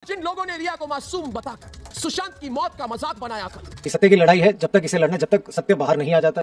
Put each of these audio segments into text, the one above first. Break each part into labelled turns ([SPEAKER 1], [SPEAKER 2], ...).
[SPEAKER 1] जिन लोगों ने रिया को मासूम बताकर सुशांत की मौत का मजाक बनाया था।
[SPEAKER 2] ये सत्य की लड़ाई है, जब तक इसे लड़ना, जब तक सत्य बाहर नहीं आ जाता।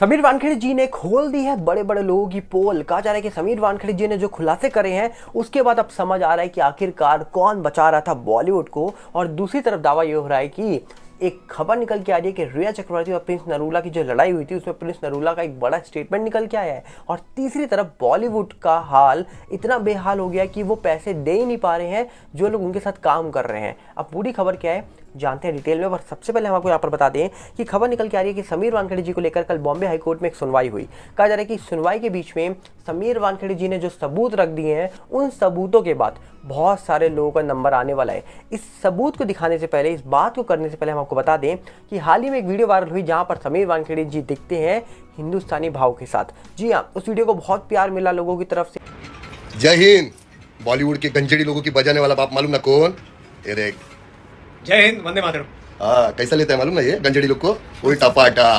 [SPEAKER 3] समीर वानखेड़े जी ने खोल दी है बड़े बड़े लोगों की पोल। कहा जा रहा है कि समीर वानखेड़े जी ने जो खुलासे करे हैं उसके बाद अब समझ आ रहा है कि आखिरकार कौन बचा रहा था बॉलीवुड को। और दूसरी तरफ दावा ये हो रहा है कि एक खबर निकल के आ रही है कि रिया चक्रवर्ती और प्रिंस नरूला की जो लड़ाई हुई थी उसमें प्रिंस नरूला का एक बड़ा स्टेटमेंट निकल के आया है। और तीसरी तरफ बॉलीवुड का हाल इतना बेहाल हो गया कि वो पैसे दे ही नहीं पा रहे हैं जो लोग उनके साथ काम कर रहे हैं। अब पूरी खबर क्या है जानते हैं डिटेल में, पर सबसे पहले हम आपको यहाँ पर बता दें कि खबर निकल के आ रही है कि समीर वानखेड़े जी को लेकर कल बॉम्बे हाई कोर्ट में एक सुनवाई हुई। कहा जा रहा है कि सुनवाई के बीच में समीर वानखेड़े जी ने जो सबूत रख दिए हैं उन सबूतों के बाद बहुत सारे लोगों का नंबर आने वाला है। इस सबूत को दिखाने से पहले, इस बात को करने से पहले हम आपको बता दें कि हाल ही में एक वीडियो वायरल हुई जहाँ पर समीर वानखेड़े जी दिखते हैं हिंदुस्तानी भाव के साथ। जी हाँ, उस वीडियो को बहुत प्यार मिला लोगों की तरफ से।
[SPEAKER 4] जय हिंद। बॉलीवुड के गंजेड़ी लोगों की बजाने वाला बाप मालूम ना कौन? ये देख।
[SPEAKER 5] जय हिंद, वंदे मातरम।
[SPEAKER 4] कैसा लेता है मालूम ना ये गंजेड़ी लोग को? उल्टा पाटा।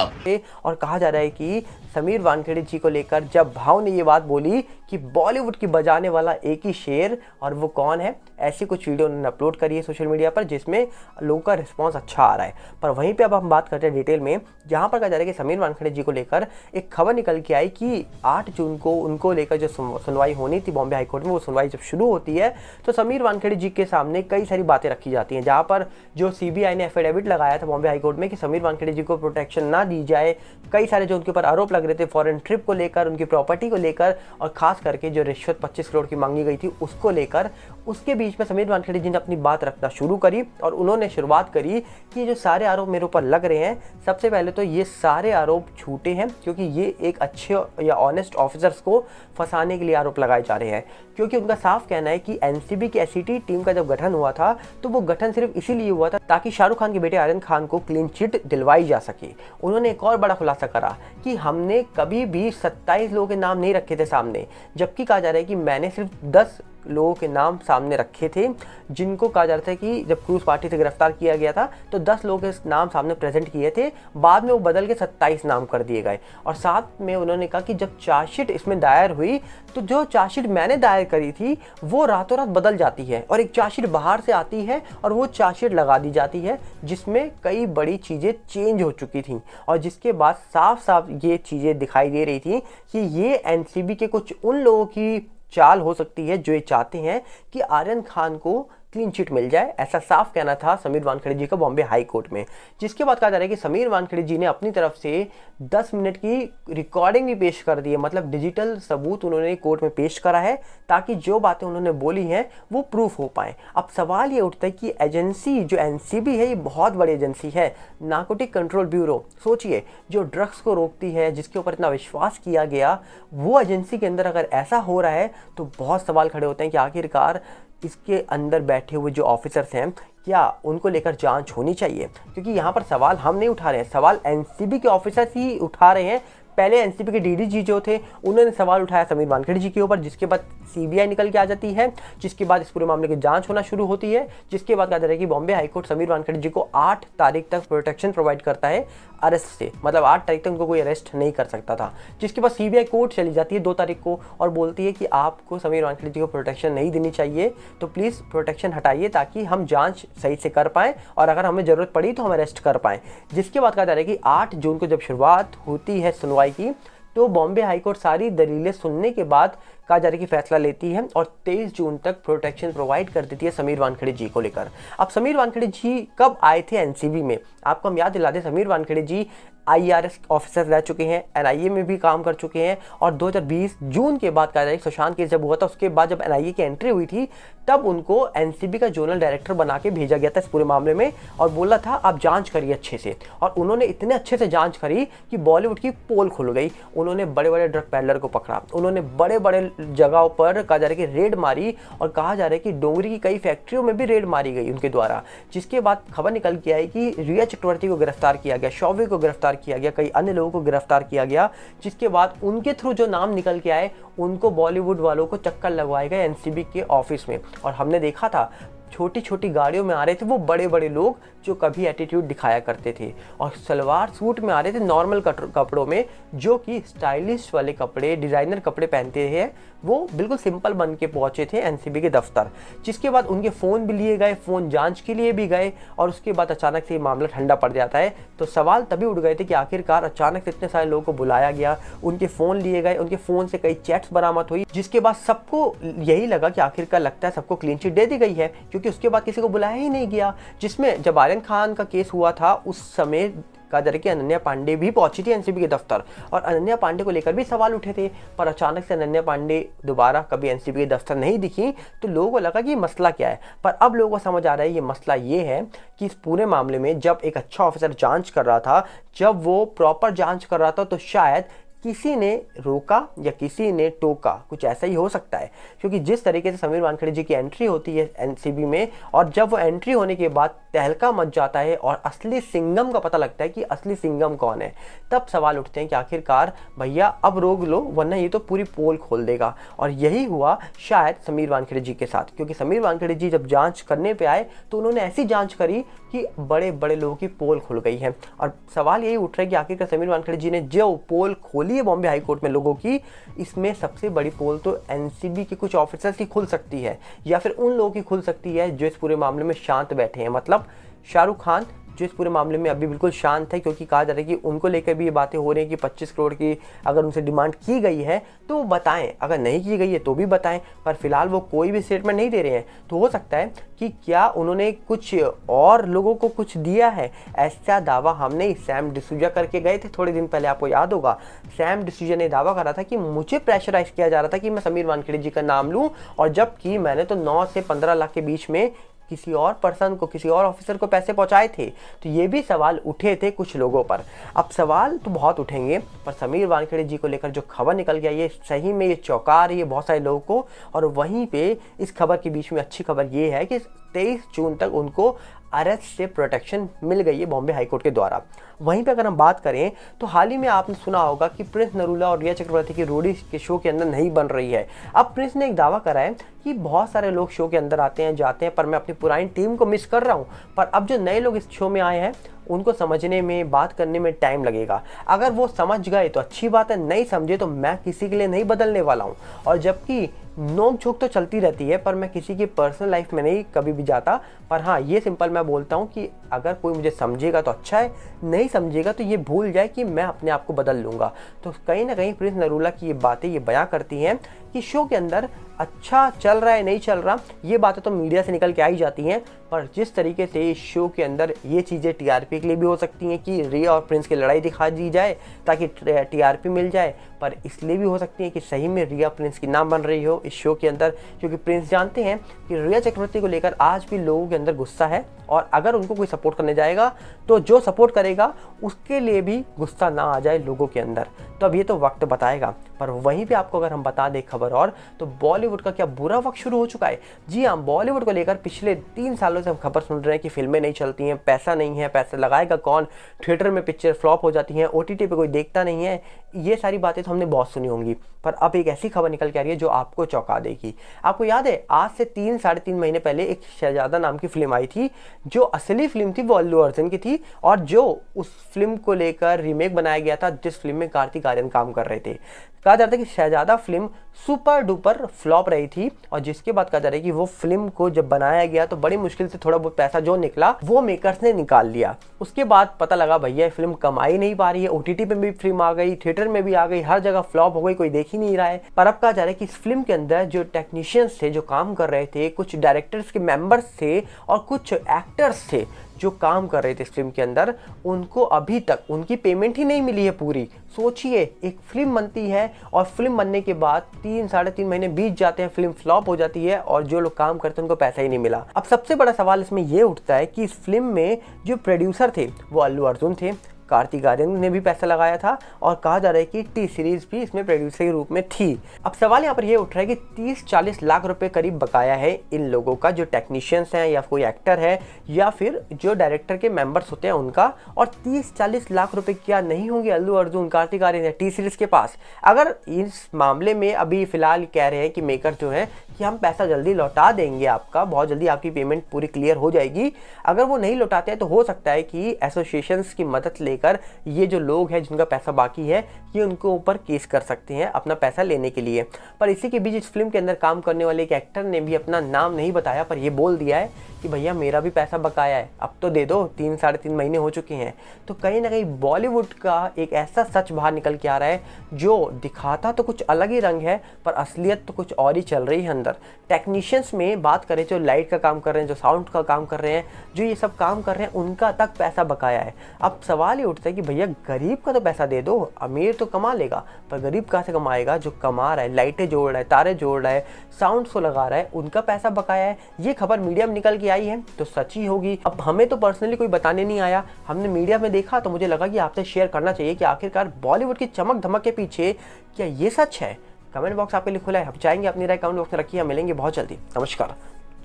[SPEAKER 3] और कहा जा रहा है कि समीर वानखेड़े जी को लेकर जब भाव ने ये बात बोली कि बॉलीवुड की बजाने वाला एक ही शेर, और वो कौन है, ऐसी कुछ वीडियो उन्होंने अपलोड करी है सोशल मीडिया पर जिसमें लोगों का रिस्पांस अच्छा आ रहा है। पर वहीं पे अब हम बात करते हैं डिटेल में, जहां पर कहा जा रहा है कि समीर वानखेड़े जी को लेकर एक खबर निकल के आई कि 8 जून को उनको लेकर जो सुनवाई होनी थी बॉम्बे हाईकोर्ट में, वो सुनवाई जब शुरू होती है तो समीर वानखेड़े जी के सामने कई सारी बातें रखी जाती हैं। जहाँ पर जो CBI ने एफिडेविट लगाया था बॉम्बे हाईकोर्ट में कि समीर वानखेड़े जी को प्रोटेक्शन ना दी जाए, कई सारे जो उनके ऊपर आरोप लग रहे थे फॉरेन ट्रिप को लेकर, उनकी प्रॉपर्टी को लेकर, और खास करके जो रिश्वत 25 करोड़ की मांगी गई थी उसको लेकर, उसके बीच में समीर वानखेड़े जी ने अपनी बात रखना शुरू करी। और उन्होंने शुरुआत करी कि जो सारे आरोप मेरे ऊपर लग रहे हैं, सबसे पहले तो ये सारे आरोप झूठे हैं, क्योंकि ये एक अच्छे या ऑनेस्ट ऑफिसर्स को फंसाने के लिए आरोप लगाए जा रहे हैं। क्योंकि उनका साफ कहना है कि NCB की SCT टीम का जब गठन हुआ था तो वो गठन सिर्फ इसीलिए हुआ था ताकि शाहरुख खान के बेटे आर्यन खान को क्लीन चिट दिलवाई जा सके। उन्होंने एक और बड़ा खुलासा करा कि हमने कभी भी 27 लोगों के नाम नहीं रखे थे सामने, जबकि कहा जा रहा है कि मैंने सिर्फ 10 लोगों के नाम सामने रखे थे, जिनको कहा जा रहा था कि जब क्रूज पार्टी से गिरफ्तार किया गया था तो 10 लोगों के नाम सामने प्रेजेंट किए थे, बाद में वो बदल के 27 नाम कर दिए गए। और साथ में उन्होंने कहा कि जब चार्जशीट इसमें दायर हुई तो जो चार्जशीट मैंने दायर करी थी वो रातों रात बदल जाती है, और एक चार्जशीट बाहर से आती है और वो चार्जशीट लगा दी जाती है जिसमें कई बड़ी चीज़ें चेंज हो चुकी थी। और जिसके बाद साफ साफ ये चीज़ें दिखाई दे रही थी कि ये NCB के कुछ उन लोगों की चाल हो सकती है जो ये चाहते हैं कि आर्यन खान को क्लीन चिट मिल जाए। ऐसा साफ कहना था समीर वानखेड़े जी का बॉम्बे हाई कोर्ट में। जिसके बाद कहा जा रहा है कि समीर वानखेड़े जी ने अपनी तरफ से 10 मिनट की रिकॉर्डिंग भी पेश कर दी है, मतलब डिजिटल सबूत उन्होंने कोर्ट में पेश करा है ताकि जो बातें उन्होंने बोली हैं वो प्रूफ हो पाए। अब सवाल ये उठता है कि एजेंसी जो NCB है ये बहुत बड़ी एजेंसी है, नार्कोटिक कंट्रोल ब्यूरो। सोचिए, जो ड्रग्स को रोकती है, जिसके ऊपर इतना विश्वास किया गया, वो एजेंसी के अंदर अगर ऐसा हो रहा है तो बहुत सवाल खड़े होते हैं कि आखिरकार इसके अंदर बैठे हुए जो ऑफिसर्स हैं क्या उनको लेकर जांच होनी चाहिए। क्योंकि यहाँ पर सवाल हम नहीं उठा रहे हैं, सवाल NCB के ऑफिसर्स ही उठा रहे हैं। पहले NCB के DDG जो थे उन्होंने सवाल उठाया समीर वानखेड़े जी के ऊपर, जिसके बाद CBI निकल के आ जाती है, जिसके बाद इस पूरे मामले की जांच होना शुरू होती है। जिसके बाद कहा जा रहा है कि बॉम्बे हाईकोर्ट समीर वानखेड़े जी को 8 तारीख तक प्रोटेक्शन प्रोवाइड करता है अरेस्ट से, मतलब 8 तारीख तक उनको कोई अरेस्ट नहीं कर सकता था। जिसके बाद CBI कोर्ट चली जाती है 2 तारीख को और बोलती है कि आपको समीर वानखेड़े जी को प्रोटेक्शन नहीं देनी चाहिए, तो प्लीज़ प्रोटेक्शन हटाइए ताकि हम जाँच सही से कर पाएँ और अगर हमें ज़रूरत पड़ी तो हम अरेस्ट कर पाएँ। जिसके बाद कहा जा रहा है कि 8 जून को जब शुरुआत होती है सुनवाई की तो बॉम्बे हाईकोर्ट सारी दलीलें सुनने के बाद कहा जा रहा है कि फैसला लेती है और 23 जून तक प्रोटेक्शन प्रोवाइड कर देती है समीर वानखेड़े जी को लेकर। अब समीर वानखेड़े जी कब आए थे NCB में, आपको हम याद दिला दें, समीर वानखेड़े जी IRS ऑफिसर रह चुके हैं, NIA में भी काम कर चुके हैं, और 2020 जून के बाद कहा जाए सुशांत केस जब हुआ था उसके बाद जब NIA की एंट्री हुई थी तब उनको NCB का जोनल डायरेक्टर बना के भेजा गया था इस पूरे मामले में और बोला था आप जांच करिए अच्छे से। और उन्होंने इतने अच्छे से जांच करी कि बॉलीवुड की पोल खुल गई। उन्होंने बड़े बड़े ड्रग पैडलर को पकड़ा, उन्होंने बड़े बड़े जगहों पर कहा जा रहा है कि रेड मारी, और कहा जा रहा है कि डोंगरी की कई फैक्ट्रियों में भी रेड मारी गई उनके द्वारा। जिसके बाद खबर निकल के आई कि रिया चक्रवर्ती को गिरफ्तार किया गया, शौर्य को गिरफ्तार किया गया, कई अन्य लोगों को गिरफ्तार किया गया। जिसके बाद उनके थ्रू जो नाम निकल के आए उनको बॉलीवुड वालों को चक्कर लगवाए गए NCB के ऑफिस में। और हमने देखा था छोटी छोटी गाड़ियों में आ रहे थे वो बड़े बड़े लोग जो कभी एटीट्यूड दिखाया करते थे, और सलवार सूट में आ रहे थे नॉर्मल कपड़ों में, जो कि स्टाइलिश वाले कपड़े, डिज़ाइनर कपड़े पहनते हैं, वो बिल्कुल सिंपल बन के पहुंचे थे एनसीबी के दफ्तर। जिसके बाद उनके फ़ोन भी लिए गए, फ़ोन जांच के लिए भी गए, और उसके बाद अचानक से ये मामला ठंडा पड़ जाता है। तो सवाल तभी उठ गए थे कि आखिरकार अचानक से इतने सारे लोगों को बुलाया गया, उनके फ़ोन लिए गए, उनके फ़ोन से कई चैट्स बरामद हुई, जिसके बाद सबको यही लगा कि आखिरकार लगता है सबको क्लीन चिट दे दी गई है, क्योंकि उसके बाद किसी को बुलाया ही नहीं गया। जिसमें जब आर्यन खान का केस हुआ था उस समय कहा जा रहा है कि अनन्या पांडे भी पहुंची थी एनसीबी के दफ्तर, और अनन्या पांडे को लेकर भी सवाल उठे थे। पर अचानक से अनन्या पांडे दोबारा कभी एनसीबी के दफ्तर नहीं दिखी, तो लोगों को लगा कि ये मसला क्या है। पर अब लोगों को समझ आ रहा है ये मसला ये है कि इस पूरे मामले में जब एक अच्छा ऑफिसर जांच कर रहा था, जब वो प्रॉपर जांच कर रहा था, तो शायद किसी ने रोका या किसी ने टोका, कुछ ऐसा ही हो सकता है। क्योंकि जिस तरीके से समीर वानखेड़े जी की एंट्री होती है एनसीबी में, और जब वो एंट्री होने के बाद तहलका मच जाता है और असली सिंघम का पता लगता है कि असली सिंघम कौन है, तब सवाल उठते हैं कि आखिरकार भैया अब रोक लो, वरना ये तो पूरी पोल खोल देगा। और यही हुआ शायद समीर वानखेड़े जी के साथ, क्योंकि समीर वानखेड़े जी जब जांच करने पे आए तो उन्होंने ऐसी जांच करी कि बड़े बड़े लोगों की पोल खुल गई है। और सवाल यही उठ रहा है कि आखिरकार समीर वानखेड़े जी ने जो पोल खोली है बॉम्बे हाई कोर्ट में लोगों की, इसमें सबसे बड़ी पोल तो एनसीबी के कुछ ऑफिसर्स की खुल सकती है, या फिर उन लोगों की खुल सकती है जो इस पूरे मामले में शांत बैठे हैं। मतलब शाहरुख खान जो इस पूरे मामले में अभी बिल्कुल शांत है, क्योंकि कहा जा रहा है कि उनको लेकर भी ये बातें हो रही हैं कि 25 करोड़ की अगर उनसे डिमांड की गई है तो वो बताएं, अगर नहीं की गई है तो भी बताएं। पर फिलहाल वो कोई भी स्टेटमेंट नहीं दे रहे हैं। तो हो सकता है कि क्या उन्होंने कुछ और लोगों को कुछ दिया है, ऐसा दावा हमने सैम डिसूजा करके गए थे थोड़े दिन पहले, आपको याद होगा। सैम डिसूजा ने दावा करा था कि मुझे प्रेशराइज किया जा रहा था कि मैं समीर वानखेड़े जी का नाम लूँ, और जबकि मैंने तो 9 से 15 लाख के बीच में किसी और पर्सन को, किसी और ऑफिसर को पैसे पहुंचाए थे। तो ये भी सवाल उठे थे कुछ लोगों पर। अब सवाल तो बहुत उठेंगे, पर समीर वानखेड़े जी को लेकर जो खबर निकल गया ये सही में ये चौंका रही है बहुत सारे लोगों को। और वहीं पे इस खबर के बीच में अच्छी खबर ये है कि 23 जून तक उनको अरेस्ट से प्रोटेक्शन मिल गई है बॉम्बे हाईकोर्ट के द्वारा। वहीं पे अगर हम बात करें तो हाल ही में आपने सुना होगा कि प्रिंस नरूला और रिया चक्रवर्ती की रोडी के शो के अंदर नहीं बन रही है। अब प्रिंस ने एक दावा करा है कि बहुत सारे लोग शो के अंदर आते हैं जाते हैं, पर मैं अपनी पुरानी टीम को मिस कर रहा हूँ। पर अब जो नए लोग इस शो में आए हैं उनको समझने में, बात करने में टाइम लगेगा। अगर वो समझ गए तो अच्छी बात है, नहीं समझे तो मैं किसी के लिए नहीं बदलने वाला हूँ। और जबकि नोक झोंक तो चलती रहती है, पर मैं किसी की पर्सनल लाइफ में नहीं कभी भी जाता। पर हाँ, ये सिंपल मैं बोलता हूँ कि अगर कोई मुझे समझेगा तो अच्छा है, नहीं समझेगा तो ये भूल जाए कि मैं अपने आप को बदल लूँगा। तो कहीं ना कहीं प्रिंस नरूला की ये बातें ये बयां करती हैं कि शो के अंदर अच्छा चल रहा है नहीं चल रहा, ये बातें तो मीडिया से निकल के आ ही जाती हैं। पर जिस तरीके से इस शो के अंदर ये चीज़ें टीआरपी के लिए भी हो सकती हैं कि रिया और प्रिंस की लड़ाई दिखा दी जाए ताकि टीआरपी मिल जाए, पर इसलिए भी हो सकती है कि सही में रिया प्रिंस की नाम बन रही हो इस शो के अंदर। क्योंकि प्रिंस जानते हैं कि रिया चक्रवर्ती को लेकर आज भी लोगों के अंदर गुस्सा है, और अगर उनको कोई सपोर्ट करने जाएगा तो जो सपोर्ट करेगा उसके लिए भी गुस्सा ना आ जाए लोगों के अंदर। तो अब ये तो वक्त बताएगा। पर वहीं पे आपको अगर हम बता दें खबर और, तो बॉलीवुड का क्या बुरा वक्त शुरू हो चुका है। जी हाँ, बॉलीवुड को लेकर पिछले 3 सालों से हम खबर सुन रहे हैं कि फिल्में नहीं चलती हैं, पैसा नहीं है, पैसा लगाएगा कौन, थिएटर में पिक्चर फ्लॉप हो जाती हैं, ओटीटी पे कोई देखता नहीं है। ये सारी बातें तो हमने बहुत सुनी होंगी। पर अब एक ऐसी खबर निकल के आ रही है जो आपको चौंका देगी। आपको याद है आज से 3-3.5 महीने पहले एक शहजादा नाम की फिल्म आई थी, जो असली फिल्म थी वो अल्लू अर्जुन की थी, और जो उस फिल्म को लेकर रीमेक बनाया गया था जिस फिल्म में कार्तिक आर्यन काम कर रहे थे। कहा जाता है कि शहजादा फिल्म सुपर डुपर फ्लॉप रही थी, और जिसके बाद कहा जा रहा है कि वो फिल्म को जब बनाया गया तो बड़ी मुश्किल से थोड़ा बहुत पैसा जो निकला वो मेकर्स ने निकाल लिया। उसके बाद पता लगा भैया फिल्म कमाई नहीं पा रही है, ओटीटी पे भी फिल्म आ गई, थिएटर में भी आ गई, हर जगह फ्लॉप हो गई, कोई देख ही नहीं रहा है। पर अब कहा जा रहा है कि इस फिल्म के अंदर जो टेक्नीशियंस थे जो काम कर रहे थे, कुछ डायरेक्टर्स के मेंबर्स थे और कुछ एक्टर्स थे जो काम कर रहे थे इस फिल्म के अंदर, उनको अभी तक उनकी पेमेंट ही नहीं मिली है पूरी। सोचिए, एक फिल्म बनती है और फिल्म बनने के बाद 3-3.5 महीने बीत जाते हैं, फिल्म फ्लॉप हो जाती है और जो लोग काम करते हैं उनको पैसा ही नहीं मिला। अब सबसे बड़ा सवाल इसमें यह उठता है कि इस फिल्म में जो प्रोड्यूसर थे वो अल्लू अर्जुन थे, कार्तिक आर्यन ने भी पैसा लगाया था और कहा जा रहा है कि टी सीरीज भी इसमें प्रोड्यूसर के रूप में थी। अब सवाल यहाँ पर ये उठ रहा है कि 30-40 लाख रुपए करीब बकाया है इन लोगों का, जो टेक्नीशियंस हैं या कोई एक्टर है या फिर जो डायरेक्टर के मेंबर्स होते हैं उनका। और 30-40 लाख रुपए क्या नहीं होंगे अल्लू अर्जुन, कार्तिक आर्यन या टी सीरीज के पास? अगर इस मामले में अभी फिलहाल कह रहे हैं कि मेकर जो है कि हम पैसा जल्दी लौटा देंगे, आपका बहुत जल्दी आपकी पेमेंट पूरी क्लियर हो जाएगी। अगर वो नहीं लौटाते हैं तो हो सकता है कि एसोसिएशंस की मदद लेकर ये जो लोग हैं जिनका पैसा बाकी है ये उनके ऊपर केस कर सकते हैं अपना पैसा लेने के लिए। पर इसी के बीच इस फिल्म के अंदर काम करने वाले एक एक्टर ने भी अपना नाम नहीं बताया, पर ये बोल दिया है कि भैया मेरा भी पैसा बकाया है, अब तो दे दो, 3-3.5 महीने हो चुके हैं। तो कहीं ना कहीं बॉलीवुड का एक ऐसा सच बाहर निकल के आ रहा है जो दिखाता तो कुछ अलग ही रंग है पर असलियत तो कुछ और ही चल रही है अंदर। टेक्नीशियंस में बात करें, जो लाइट का काम कर रहे हैं, जो साउंड का काम कर रहे हैं, जो ये सब काम कर रहे हैं, उनका तक पैसा बकाया है। अब सवाल ये उठता है कि भैया गरीब का तो पैसा दे दो, अमीर तो कमा लेगा पर गरीब कहाँ से कमाएगा? जो कमा रहा है, लाइटें जोड़ रहा है, तारे जोड़ रहा है, साउंड को लगा रहा है, उनका पैसा बकाया है। ये खबर मीडिया में निकल के आई है तो सच ही होगी। अब हमें तो पर्सनली कोई बताने नहीं आया, हमने मीडिया में देखा तो मुझे लगा कि आपसे शेयर करना चाहिए कि आखिरकार बॉलीवुड की चमक धमक के पीछे क्या ये सच है? कमेंट बॉक्स आपके लिए खुला है, हम चाहेंगे अपनी राय कमेंट बॉक्स में रखिए। हम मिलेंगे बहुत जल्दी। नमस्कार,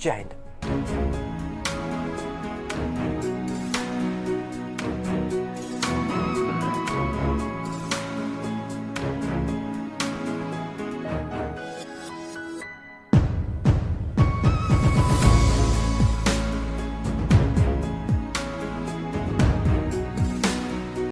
[SPEAKER 3] जय हिंद।